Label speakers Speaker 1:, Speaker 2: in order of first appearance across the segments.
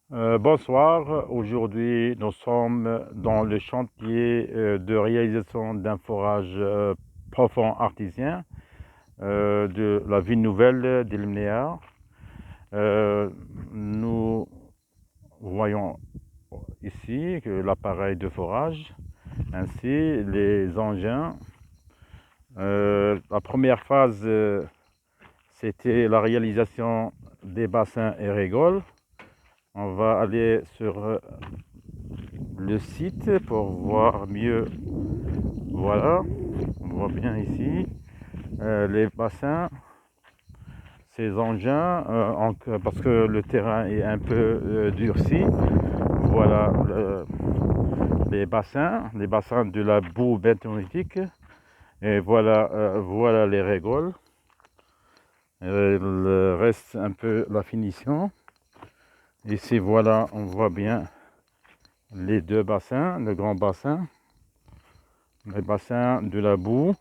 Speaker 1: Bonsoir, aujourd'hui nous sommes dans le chantier de réalisation d'un forage profond artésien de la ville nouvelle d'Ilmnéa. Nous voyons ici que l'appareil de forage ainsi les engins. La première phase c'était la réalisation des bassins et rigoles. On va aller sur le site pour voir mieux. Voilà, on voit bien ici les bassins, ces engins, parce que le terrain est un peu durci. Voilà les bassins de la boue bentonétique. Et voilà, voilà les rigoles. Il reste un peu la finition. Ici, voilà, on voit bien les deux bassins, le grand bassin, les bassins de la boue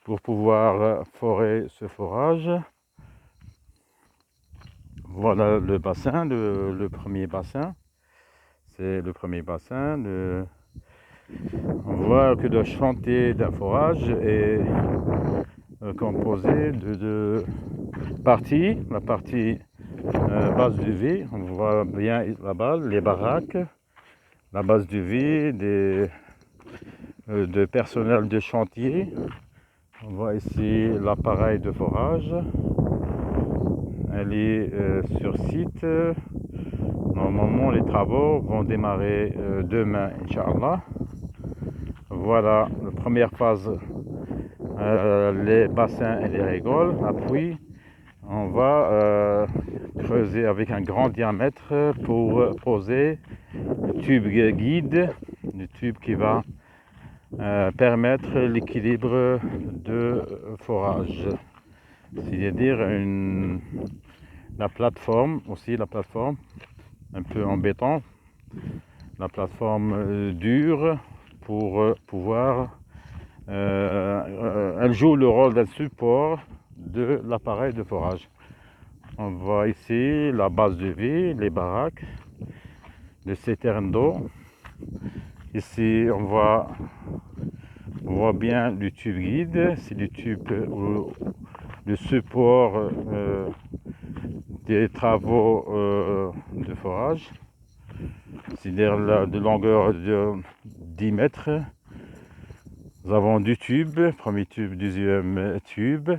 Speaker 1: pour pouvoir forer ce forage. Voilà le bassin, le premier bassin. C'est le premier bassin. On voit que le chantier d'un forage est composé de deux parties. La partie base du V, on voit bien là-bas les baraques, la base du V, de personnel de chantier. On voit ici l'appareil de forage. Elle est sur site. Normalement, les travaux vont démarrer demain, Inch'Allah. Voilà la première phase, les bassins et les rigoles. Puis, on va creuser avec un grand diamètre pour poser le tube guide, le tube qui va permettre l'équilibre de forage, c'est-à-dire la plateforme aussi, la plateforme un peu en béton, la plateforme dure pour pouvoir elle joue le rôle d'un support de l'appareil de forage. On voit ici la base de vie, les baraques, les citernes d'eau. Ici on voit bien le tube guide, c'est le tube le support des travaux de forage, c'est-à-dire de longueur de 10 mètres. Nous avons deux tubes, premier tube, deuxième tube.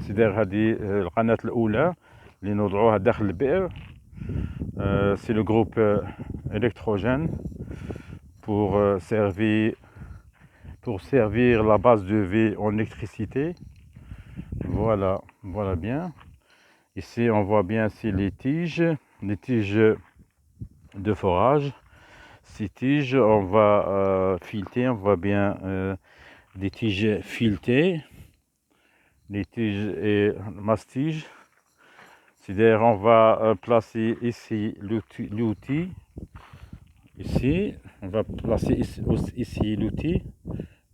Speaker 1: c'est-à-dire هذه القناة الأولى اللي نوضعوها داخل البئر. C'est le groupe électrogène pour servir la base de V en électricité. Voilà, voilà bien. Ici, on voit bien ici les tiges de forage. Ces tiges, on va fileter, on voit bien des tiges filetées, les tiges et mastige. C'est-à-dire, on va placer ici l'outil. Ici, on va placer ici l'outil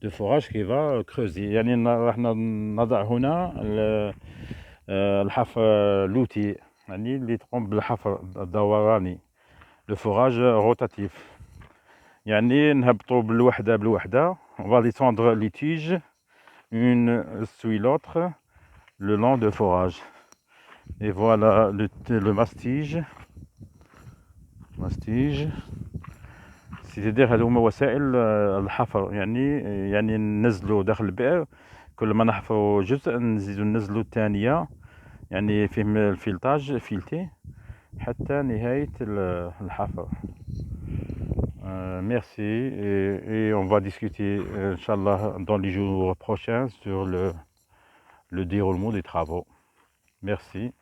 Speaker 1: de forage qui va creuser. يعني راح نضع هنا الحفر l'outil يعني اللي تقوم بالحفر الدوراني. Le forage rotatif. يعني نهبطوا بالوحدة. On va descendre les tiges une sur l'autre le long de forage. Et voilà le mastige. c'est-à-dire هذو هما وسائل الحفر يعني ننزلوا داخل البئر. كل ما نحفروا جزء نزيدوا ننزلوا الثانية يعني فيهم الفيلتاج فيلتي حتى نهاية الحفر. Merci et on va discuter Inch'Allah dans les jours prochains sur le déroulement des travaux. Merci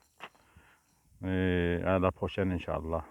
Speaker 1: et à la prochaine Inch'Allah.